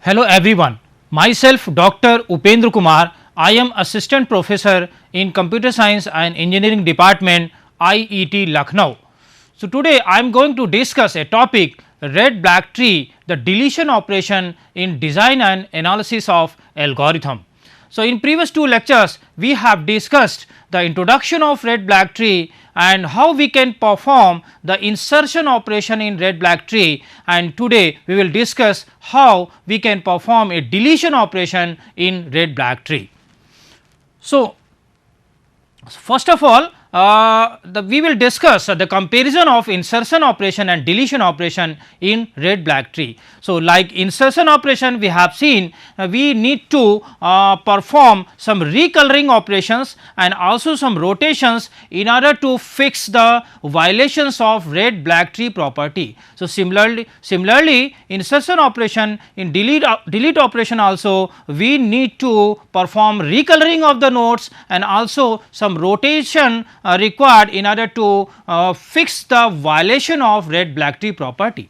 Hello everyone, myself Dr. Upendra Kumar. I am Assistant Professor in Computer Science and Engineering Department, IET Lucknow. So today I am going to discuss a topic, red black tree, the deletion operation in design and analysis of algorithm. So in previous two lectures we have discussed the introduction of red black tree and how we can perform the insertion operation in red black tree, and today we will discuss how we can perform a deletion operation in red black tree. So first of all, we will discuss the comparison of insertion operation and deletion operation in red black tree. So like insertion operation we have seen, we need to perform some recoloring operations and also some rotations in order to fix the violations of red black tree property. So similarly insertion operation in delete operation also we need to perform recoloring of the nodes and also some rotation required in order to fix the violation of red black tree property.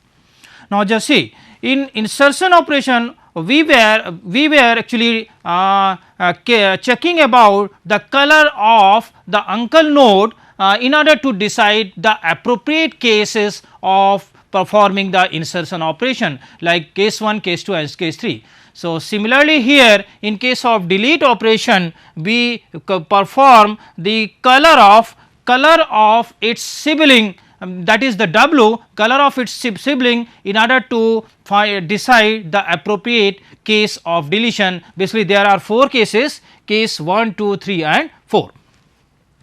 Now just see, in insertion operation we were actually checking about the color of the uncle node in order to decide the appropriate cases of performing the insertion operation, like case 1, case 2 and case 3. So similarly here in case of delete operation we perform the color of its sibling, that is the W color of its sibling in order to decide the appropriate case of deletion. Basically there are 4 cases, case 1, 2, 3 and 4.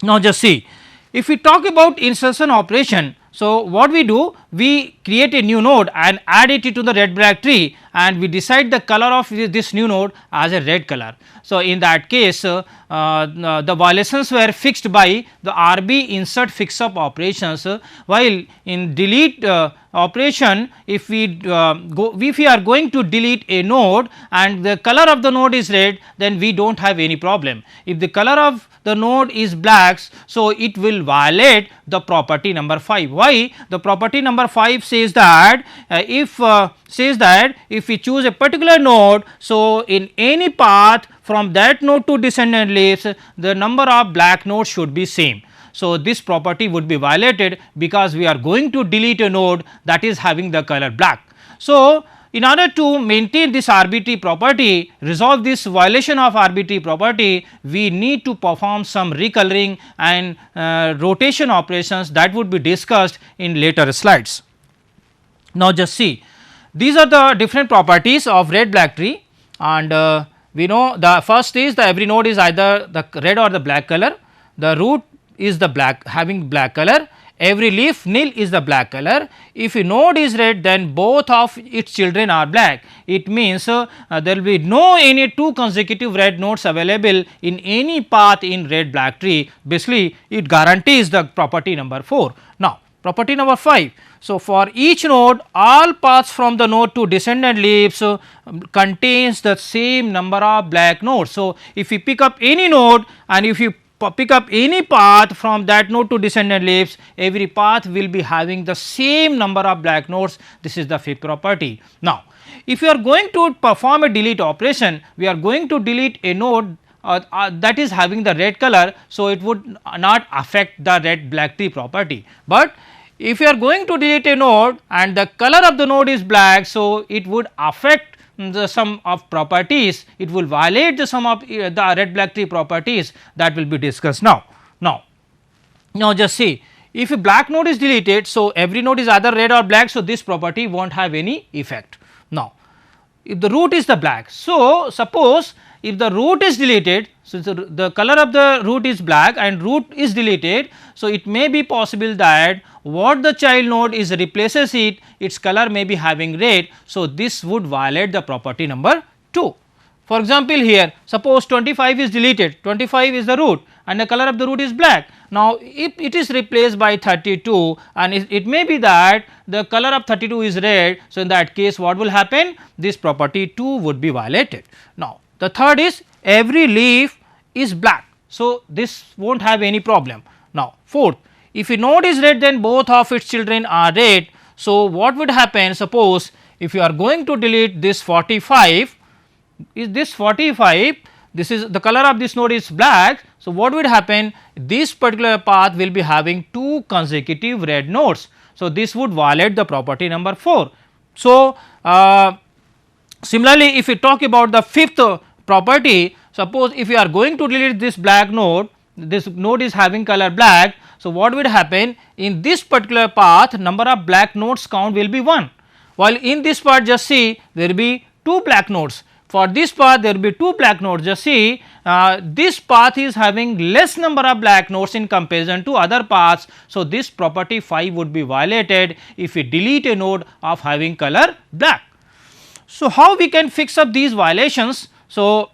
Now just see, if we talk about insertion operation, so what we do, we create a new node and add it to the red black tree and we decide the color of this new node as a red color. So in that case the violations were fixed by the RB insert fix up operations, while in delete operation if we are going to delete a node and the color of the node is red, then we do not have any problem. If the color of the node is black, so it will violate the property number 5. Why? The property number 5 says that if we choose a particular node, so in any path from that node to descendant leaves, the number of black nodes should be same. So this property would be violated because we are going to delete a node that is having the color black. So in order to maintain this RBT property, resolve this violation of RBT property, we need to perform some recoloring and rotation operations that would be discussed in later slides. Now just see, these are the different properties of red black tree, and we know the first is the every node is either the red or the black color, the root is the black having black color, every leaf nil is the black color. If a node is red, then both of its children are black. It means there will be no any 2 consecutive red nodes available in any path in red black tree. Basically it guarantees the property number 4. Now property number 5. So for each node, all paths from the node to descendant leaves contains the same number of black nodes. So if you pick up any node and if you pick up any path from that node to descendant leaves, every path will be having the same number of black nodes. This is the 5th property. Now if you are going to perform a delete operation, we are going to delete a node that is having the red color, so it would not affect the red black tree property. But if you are going to delete a node and the color of the node is black, so it would affect the sum of properties, it will violate the sum of the red black tree properties that will be discussed now. Now just see, if a black node is deleted, so every node is either red or black, so this property will not have any effect. Now if the root is the black, so suppose if the root is deleted, so the color of the root is black and root is deleted, so it may be possible that what the child node is replaces it, its color may be having red, so this would violate the property number 2. For example here, suppose 25 is deleted, 25 is the root and the color of the root is black. Now if it is replaced by 32 and it may be that the color of 32 is red, so in that case what will happen? This property 2 would be violated. Now the third is every leaf is black, so this will not have any problem. Now fourth, if a node is red, then both of its children are red, so what would happen? Suppose if you are going to delete this 45, is this 45, this is the color of this node is black. So, what would happen, this particular path will be having 2 consecutive red nodes. So, this would violate the property number 4. So, similarly, if we talk about the fifth property, suppose if you are going to delete this black node, this node is having color black. So, what will happen, in this particular path number of black nodes count will be 1, while in this part just see there will be 2 black nodes. For this path there will be 2 black nodes, just see this path is having less number of black nodes in comparison to other paths. So, this property 5 would be violated if we delete a node of having color black. So, how we can fix up these violations? So,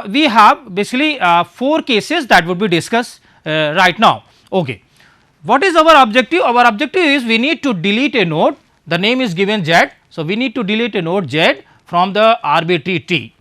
we have basically 4 cases that would be discussed right now. Okay. What is our objective? Our objective is we need to delete a node, the name is given Z. So, we need to delete a node Z from the arbitrary tree.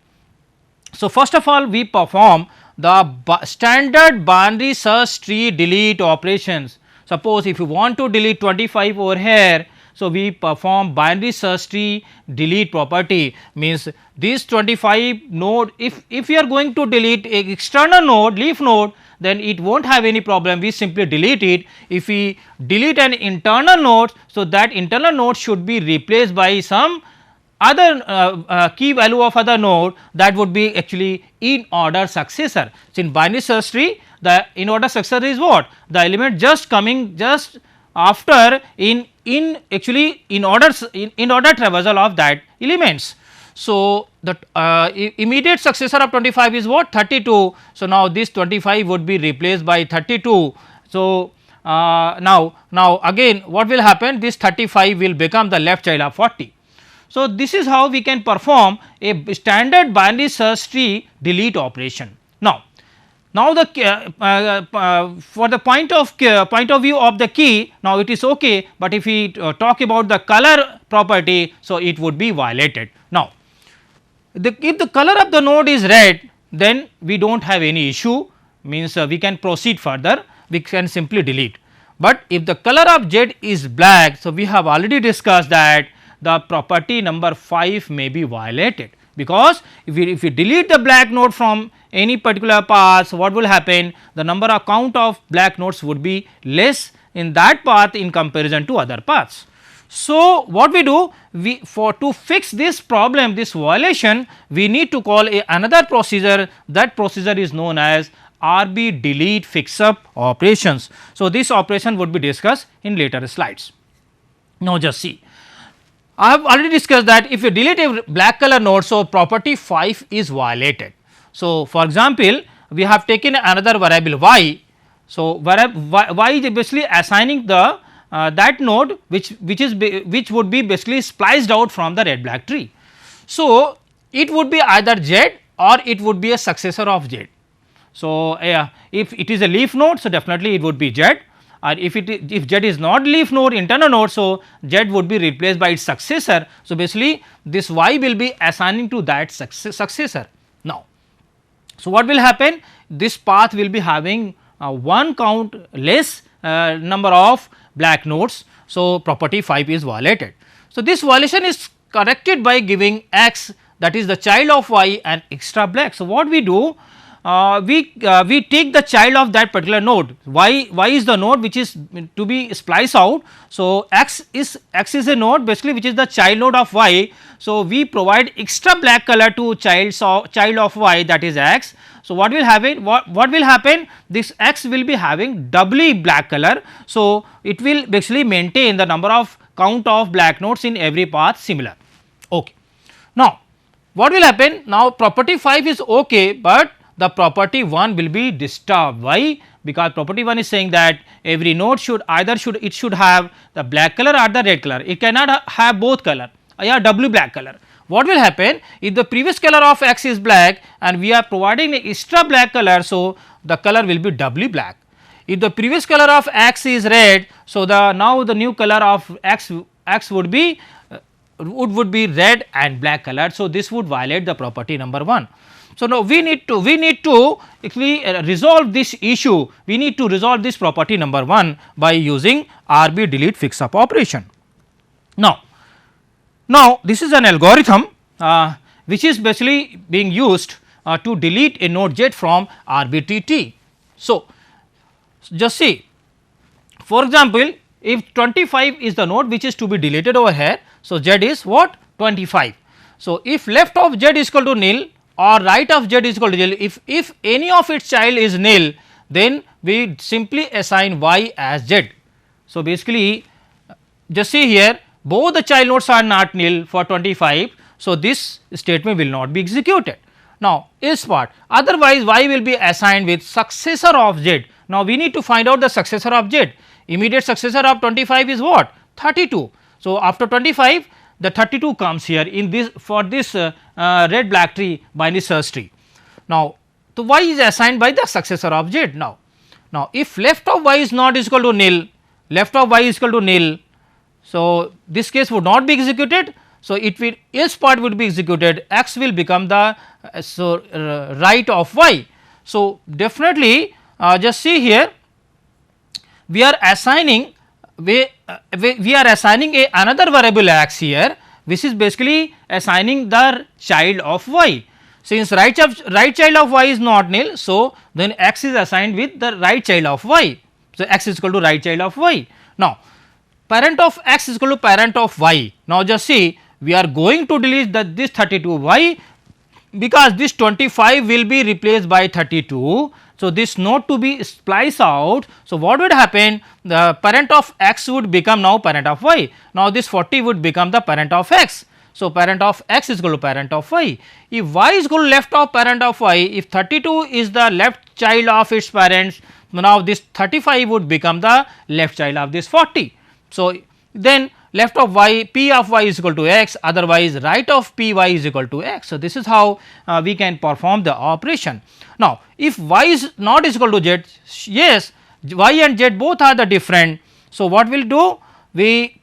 So, first of all we perform the standard binary search tree delete operations. Suppose if you want to delete 25 over here, so we perform binary search tree delete property, means this 25 node, if we are going to delete a external node, leaf node, then it will not have any problem, we simply delete it. If we delete an internal node, so that internal node should be replaced by some other key value of other node, that would be actually in order successor. So, in binary search tree the in order successor is what? The element just coming just after in actually in order traversal of that elements. So, the immediate successor of 25 is what? 32. So, now this 25 would be replaced by 32. So, now again what will happen, this 35 will become the left child of 40. So, this is how we can perform a standard binary search tree delete operation. Now the for the point of view of the key, now it is okay, but if we talk about the color property, so it would be violated. Now, if the color of the node is red, then we do not have any issue, means we can proceed further, we can simply delete. But if the color of Z is black, so we have already discussed that the property number 5 may be violated, because if we delete the black node from any particular path, what will happen, the number of count of black nodes would be less in that path in comparison to other paths. So, what we do, to fix this problem, this violation, we need to call another procedure, that procedure is known as RB delete fix up operations. So, this operation would be discussed in later slides. Now, just see, I have already discussed that if you delete a black color node, so property 5 is violated. So, for example, we have taken another variable y. So, y is basically assigning the that node which would be basically spliced out from the red black tree. So, it would be either Z or it would be a successor of Z. So, if it is a leaf node, so definitely it would be Z, or if Z is not leaf node, internal node, so Z would be replaced by its successor. So, basically this y will be assigning to that successor. Now, so what will happen, this path will be having one count less number of black nodes. So, property 5 is violated. So, this violation is corrected by giving x, that is the child of y, an extra black. So, what we do, we take the child of that particular node, y is the node which is to be spliced out. So, x is a node basically which is the child node of y. So, we provide extra black color to child of y, that is x. So, what will happen, what will happen, this x will be having doubly black color. So, it will basically maintain the number of count of black nodes in every path similar. Okay. Now, what will happen, now property 5 is okay, but the property 1 will be disturbed. Why? Because property 1 is saying that every node should have the black color or the red color, it cannot have both color, doubly black color. What will happen, if the previous color of x is black and we are providing an extra black color, so the color will be doubly black. If the previous color of x is red, so now the new color of x would be red and black color. So, this would violate the property number 1. So, now we need to actually resolve this issue, we need to resolve this property number 1 by using RB delete fix up operation. Now, this is an algorithm which is basically being used to delete a node Z from arbitrary T. So, just see, for example, if 25 is the node which is to be deleted over here. So, Z is what 25. So, if left of Z is equal to nil or right of Z is equal to nil, if any of its child is nil, then we simply assign Y as Z. So, basically just see here, both the child nodes are not nil for 25. So, this statement will not be executed. Now, is part, otherwise Y will be assigned with successor of Z. Now, we need to find out the successor of Z. Immediate successor of 25 is what? 32. So, after 25 the 32 comes here in this for this red black tree binary search tree. Now, so Y is assigned by the successor of Z. Now, if left of Y is not equal to nil, left of Y is equal to nil, so this case would not be executed. So, it will else part would be executed, x will become the right of Y. So, definitely just see here, we are assigning another variable x here, which is basically assigning the child of Y. Since right child of Y is not nil, so then x is assigned with the right child of Y. So, x is equal to right child of Y. Now, parent of x is equal to parent of Y. Now, just see, we are going to delete this 32 Y, because this 25 will be replaced by 32. So, this node to be spliced out. So, what would happen, the parent of x would become now parent of Y. Now, this 40 would become the parent of x. So, parent of x is equal to parent of Y. If Y is equal to left of parent of Y, if 32 is the left child of its parents, now this 35 would become the left child of this 40. So, then left of Y, P of Y is equal to x, otherwise right of P y is equal to x. So, this is how we can perform the operation. Now, if Y is not equal to Z, yes, Y and Z both are the different. So, what we will do?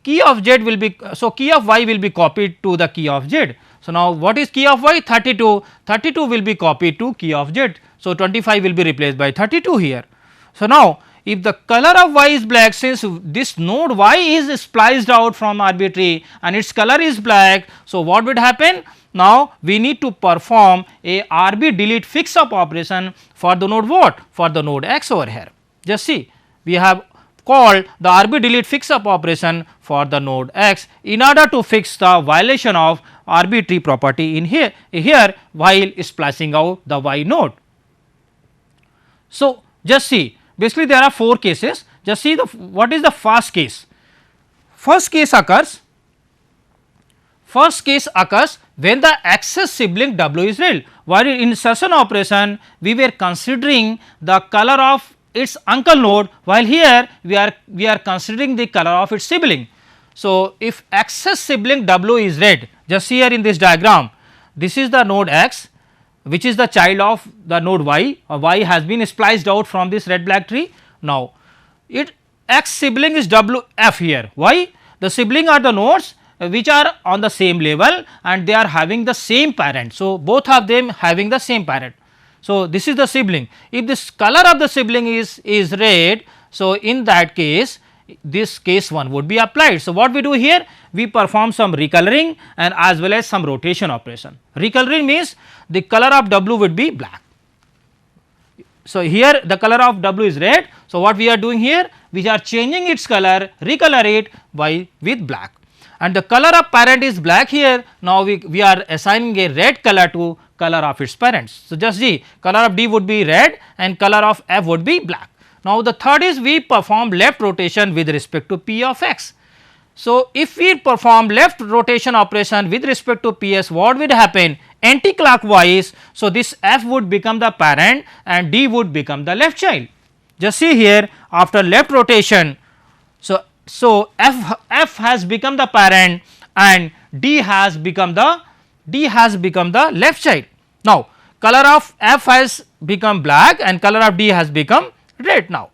Key of Z will be, so key of Y will be copied to the key of Z. So, now what is key of Y? 32, 32 will be copied to key of Z. So, 25 will be replaced by 32 here. So, now if the color of Y is black, since this node Y is spliced out from arbitrary and its color is black, so what would happen? Now, we need to perform a RB delete fix up operation for the node what? For the node X over here. Just see, we have called the RB delete fix up operation for the node X in order to fix the violation of arbitrary property in here while splicing out the Y node. So, just see, basically there are 4 cases. Just see what is the first case. First case occurs when the access sibling W is read, while in insertion operation we were considering the color of its uncle node, while here we are considering the color of its sibling. So, if access sibling W is read, just see here in this diagram, this is the node X, which is the child of the node Y, or Y has been spliced out from this red black tree. Now, X sibling is W F here. Why? The sibling are the nodes which are on the same level and they are having the same parent. So, both of them having the same parent. So, this is the sibling. If this color of the sibling is red, so in that case this case 1 would be applied. So, what we do here? We perform some recoloring and as well as some rotation operation. Recoloring means the color of W would be black. So, here the color of W is red. So, what we are doing here? We are changing its color, recolor it with black, and the color of parent is black here. Now, we are assigning a red color to color of its parents. So, just see, color of D would be red and color of F would be black. Now, the third is we perform left rotation with respect to P of x. So, if we perform left rotation operation with respect to PS, what would happen? Anti-clockwise. So, this F would become the parent and D would become the left child. Just see here, after left rotation, so F has become the parent and D has become the left child. Now, color of F has become black and color of D has become red now.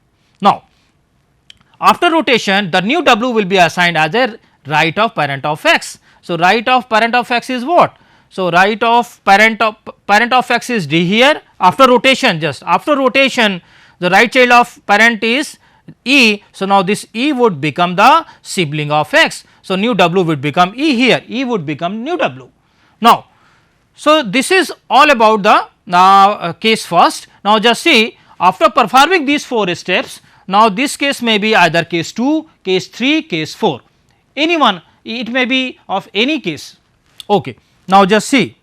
After rotation, the new W will be assigned as a right of parent of x. So, right of parent of x is what? So, right of parent of x is D here. After rotation, just after rotation, the right child of parent is E. So, now this E would become the sibling of X. So, nu W would become E here, E would become nu W. Now, so this is all about the case first. Now, just see, after performing these 4 steps, now this case may be either case 2, case 3, case 4, any one, it may be of any case. Okay. Now, just see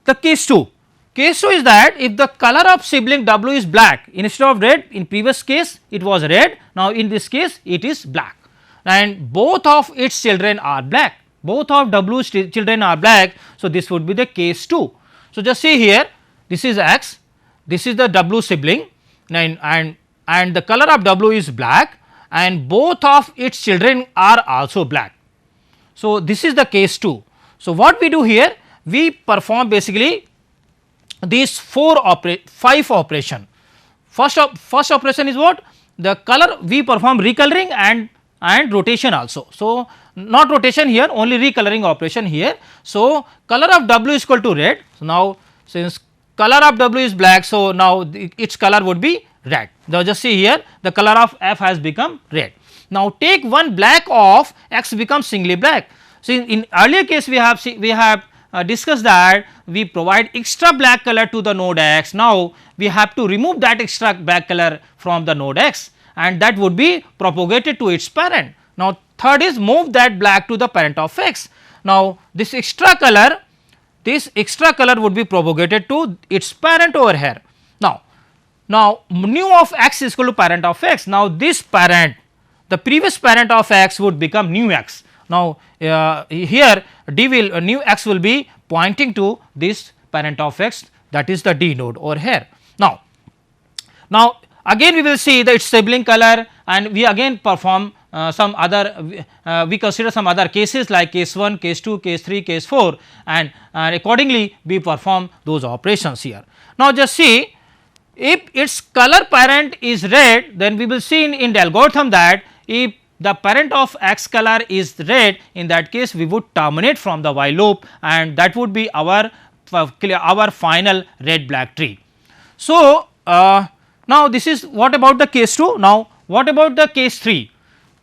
the case 2. Case 2 is that if the color of sibling W is black instead of red, in previous case it was red, now in this case it is black, and both of its children are black, both of W's children are black. So, this would be the case 2. So, just see here, this is X, this is the W sibling, and the color of W is black and both of its children are also black. So, this is the case 2. So, what we do here, we perform basically these 5 operation. First operation is what? The color, we perform recoloring and rotation also. So, not rotation here, only recoloring operation here. So, color of W is equal to red. So, now since color of W is black, so now its color would be red. Now, just see here, the color of F has become red. Now, take one black of X becomes singly black. So, in earlier case we have discussed that we provide extra black color to the node X. Now, we have to remove that extra black color from the node X, and that would be propagated to its parent. Now, third is move that black to the parent of X. Now, this extra color would be propagated to its parent over here. Now nu of X is equal to parent of X. Now, this parent, the previous parent of X would become nu X. Now, here D will nu X will be pointing to this parent of X, that is the D node over here. Now again we will see the its sibling color, and we again perform some other we consider some other cases like case 1, case 2, case 3, case 4, and accordingly we perform those operations here. Now, just see, if its color parent is red, then we will see in the algorithm that if the parent of X color is red, in that case we would terminate from the while loop, and that would be our final red black tree. So, now this is what about the case 2. Now, what about the case 3?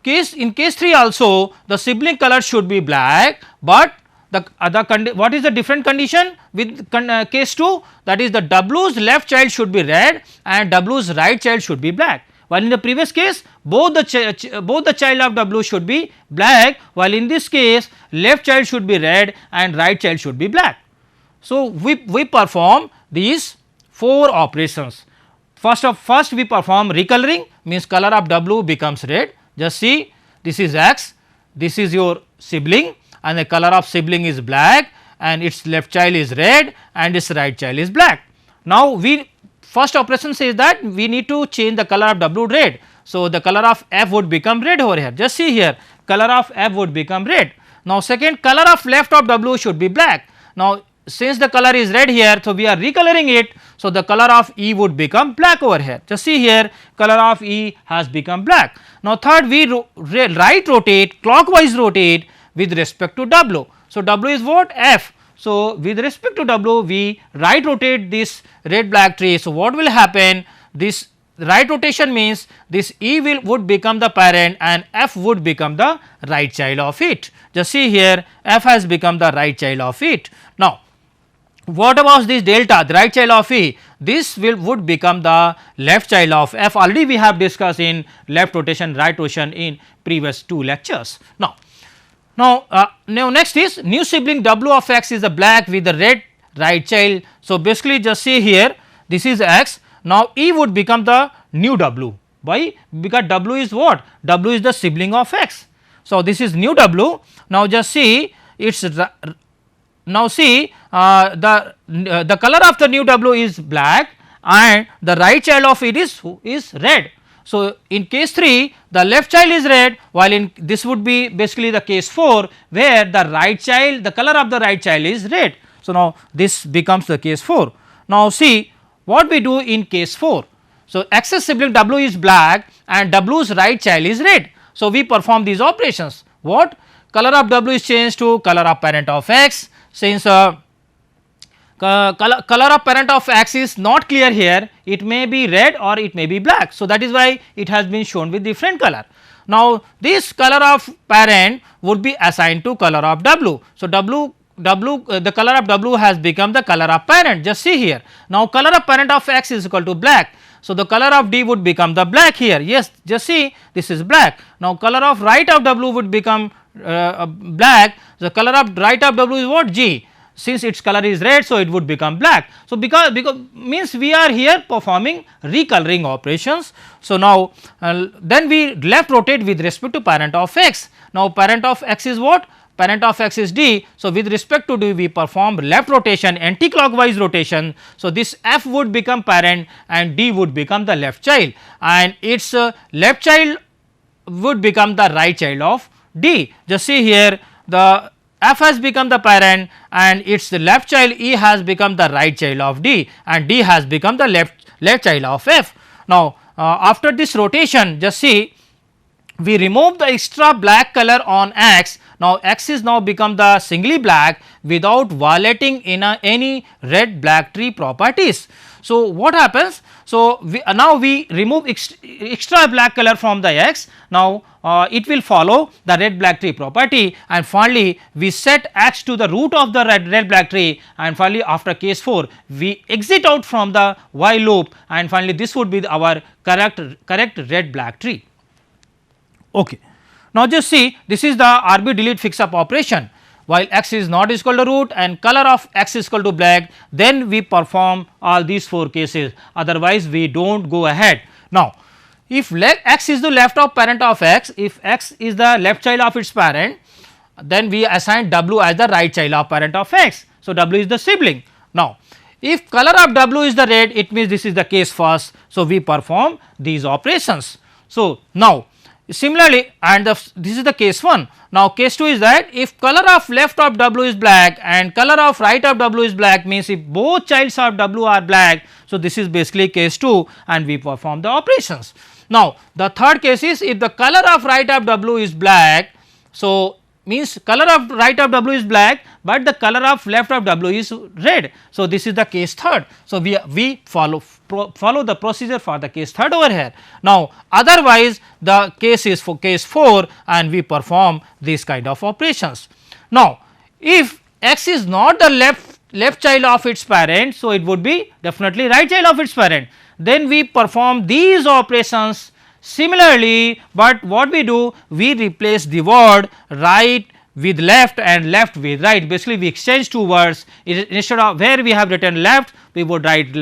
In case 3 also the sibling color should be black, but what is the different condition with case 2? That is, the W's left child should be red and W's right child should be black, while in the previous case both the child of W should be black, while in this case left child should be red and right child should be black. So, we perform these 4 operations. First we perform recoloring, means color of W becomes red. Just see, this is X, this is your sibling, and the color of sibling is black and its left child is red and its right child is black. Now, first operation says that we need to change the color of W red. So, the color of F would become red over here. Just see here, color of F would become red. Now, second, color of left of W should be black. Now, since the color is red here, so we are recoloring it. So, the color of E would become black over here. Just see here, color of E has become black. Now, third, we right rotate, clockwise rotate with respect to W. So, W is what? F. So, with respect to W, we right rotate this red black tree. So, what will happen? This right rotation means this E would become the parent and F would become the right child of it. Just see here, F has become the right child of it. Now, what about this delta, the right child of E? This would become the left child of F. Already we have discussed in left rotation, right rotation in previous 2 lectures. Now, next is new sibling W of X is a black with the red right child. So, basically just see here, this is X. Now, E would become the new W. Why? Because W is what? W is the sibling of X. So, this is new W. Now, just see, now see the color of the new W is black and the right child of it is red. So, in case 3 the left child is red, while in this would be basically the case 4 where the right child, the color of the right child is red. So, now this becomes the case 4. Now, see what we do in case 4. So, X's sibling W is black and W's right child is red. So, we perform these operations. What? Color of W is changed to color of parent of X, since color of parent of X is not clear here, it may be red or it may be black. So, that is why it has been shown with different color. Now, this color of parent would be assigned to color of W. So, the color of W has become the color of parent, just see here. Now, color of parent of X is equal to black. So, the color of D would become the black here, yes, just see this is black. Now, color of right of W would become black. The color of right of W is what? G. Since its color is red, so it would become black. So, because means we are here performing recoloring operations. So, now then we left rotate with respect to parent of X. Now, parent of X is what? Parent of X is D. So, with respect to D we perform left rotation, anti-clockwise rotation. So, this F would become parent and D would become the left child, and its left child would become the right child of D. Just see here, the F has become the parent and its left child E has become the right child of D, and D has become the left child of F. Now, after this rotation, just see we remove the extra black color on X. Now, X is now become the singly black without violating in any red black tree properties. So, what happens? So, now we remove extra black color from the X. Now, it will follow the red black tree property, and finally, we set X to the root of the red black tree, and finally, after case 4 we exit out from the while loop, and finally, this would be our correct red black tree. Okay. Now, just see this is the RB delete fix up operation. While X is not equal to root and color of X is equal to black, then we perform all these 4 cases, otherwise we do not go ahead. Now, if X is the left of parent of X, if X is the left child of its parent, then we assign W as the right child of parent of X. So, W is the sibling. Now, if color of W is the red, it means this is the case first. So, we perform these operations. So, now similarly, and this is the case 1. Now, case 2 is that if color of left of W is black and color of right of W is black, means if both childs of W are black. So, this is basically case 2 and we perform the operations. Now, the third case is if the color of right of W is black. So, means color of right of W is black, but the color of left of W is red. So, this is the case 3rd. So, we follow the procedure for the case 3rd over here. Now, otherwise the case is for case 4 and we perform these kind of operations. Now, if X is not the left child of its parent, so it would be definitely right child of its parent. Then we perform these operations similarly, but what we do, we replace the word right with left and left with right. Basically, we exchange 2 words. Instead of where we have written left, we would write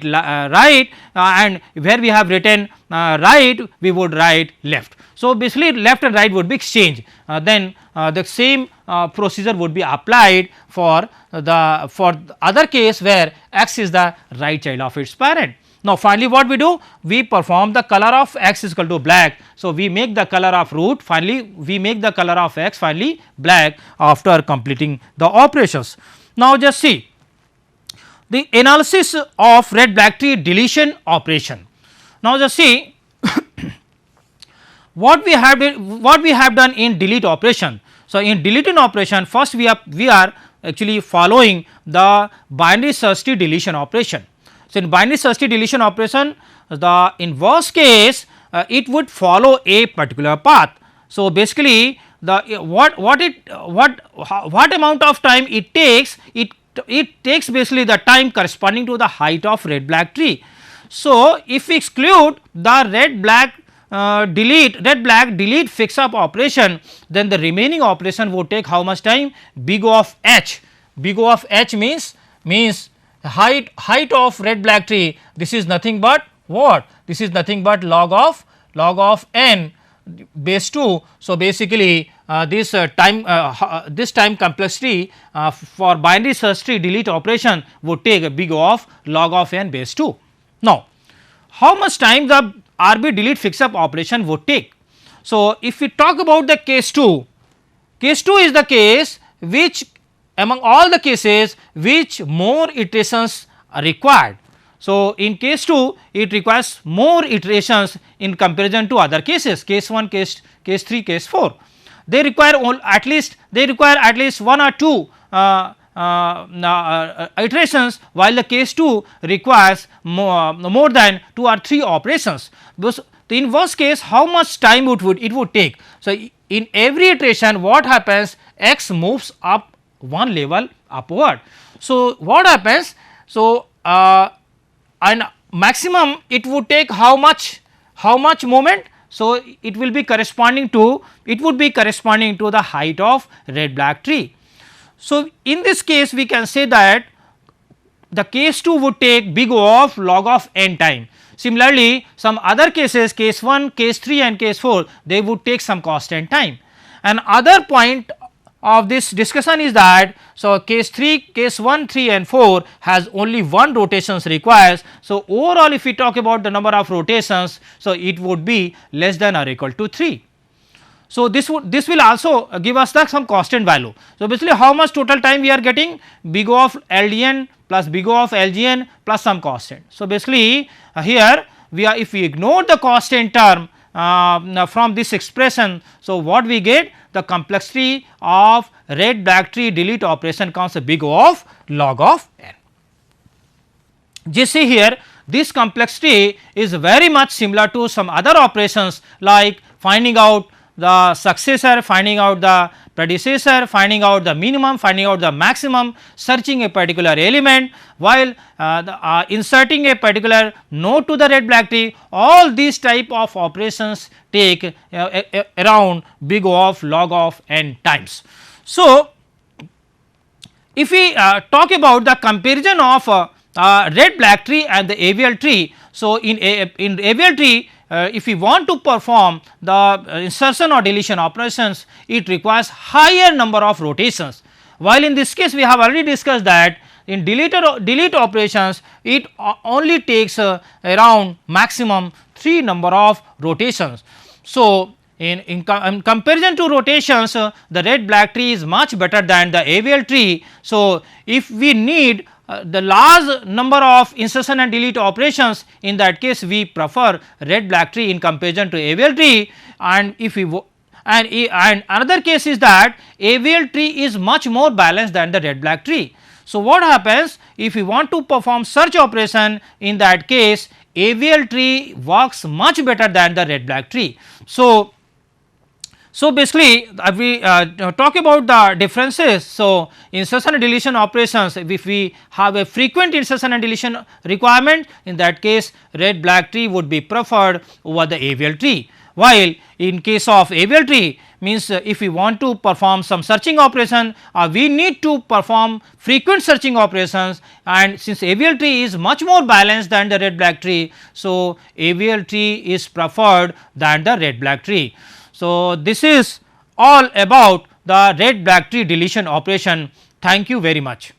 right, and where we have written right, we would write left. So, basically left and right would be exchanged. Then the same procedure would be applied for the other case where X is the right child of its parent. Now, finally, what we do? We perform the color of X is equal to black. So, we make the color of root, finally, we make the color of X finally black after completing the operations. Now, just see the analysis of red black tree deletion operation. Now, just see what we have done in delete operation. So, in deleting operation, first we are actually following the binary search tree deletion operation. So, in binary search tree deletion operation, the in worst case it would follow a particular path. So, basically the what amount of time it takes, it takes basically the time corresponding to the height of red black tree. So, if we exclude the red black delete fix up operation, then the remaining operation would take how much time? Big O of H. Big O of H means height of red black tree. This is nothing but what? This is nothing but log of n base 2. So, basically this time complexity for binary search tree delete operation would take a big O of log of n base 2. Now, how much time the RB delete fix up operation would take? So, if we talk about the case 2 is the case which among all the cases which more iterations are required. So, in case 2 it requires more iterations in comparison to other cases, case 1, case 3, case 4. They require at least 1 or 2 iterations, while the case 2 requires more than 2 or 3 operations. Because the inverse case, how much time it would take. So, in every iteration what happens, x moves up one level upward. So, what happens? So, and maximum it would take how much moment. So, it will be corresponding to, it would be corresponding to the height of red black tree. So, in this case we can say that the case 2 would take big O of log of n time. Similarly, some other cases, case 1, case 3 and case 4, they would take some constant time. And other point of this discussion is that, so case 3, case 1, 3 and 4 has only one rotations requires. So, overall if we talk about the number of rotations, so it would be less than or equal to 3. So, this will also give us the some constant value. So, basically how much total time we are getting, big O of LDN plus big O of LGN plus some constant. So, basically here we are, if we ignore the constant term from this expression, so what we get, the complexity of red black tree delete operation comes a big O of log of n. Just see here, this complexity is very much similar to some other operations like finding out the successor, finding out the predecessor, finding out the minimum, finding out the maximum, searching a particular element, while inserting a particular node to the red black tree. All these type of operations take around big O of log of n times. So, if we talk about the comparison of red black tree and the AVL tree. So, in AVL tree, if we want to perform the insertion or deletion operations, it requires higher number of rotations, while in this case we have already discussed that in delete operations it only takes around maximum 3 number of rotations. So, in comparison to rotations, the red black tree is much better than the AVL tree. So, if we need the large number of insertion and delete operations, in that case we prefer red black tree in comparison to AVL tree. And if we and another case is that AVL tree is much more balanced than the red black tree. So, what happens if we want to perform search operation, in that case AVL tree works much better than the red black tree. So, basically we talk about the differences. So, insertion and deletion operations, if we have a frequent insertion and deletion requirement, in that case red black tree would be preferred over the AVL tree, while in case of AVL tree means if we want to perform some searching operation, we need to perform frequent searching operations, and since AVL tree is much more balanced than the red black tree, so AVL tree is preferred than the red black tree. So, this is all about the red black tree deletion operation. Thank you very much.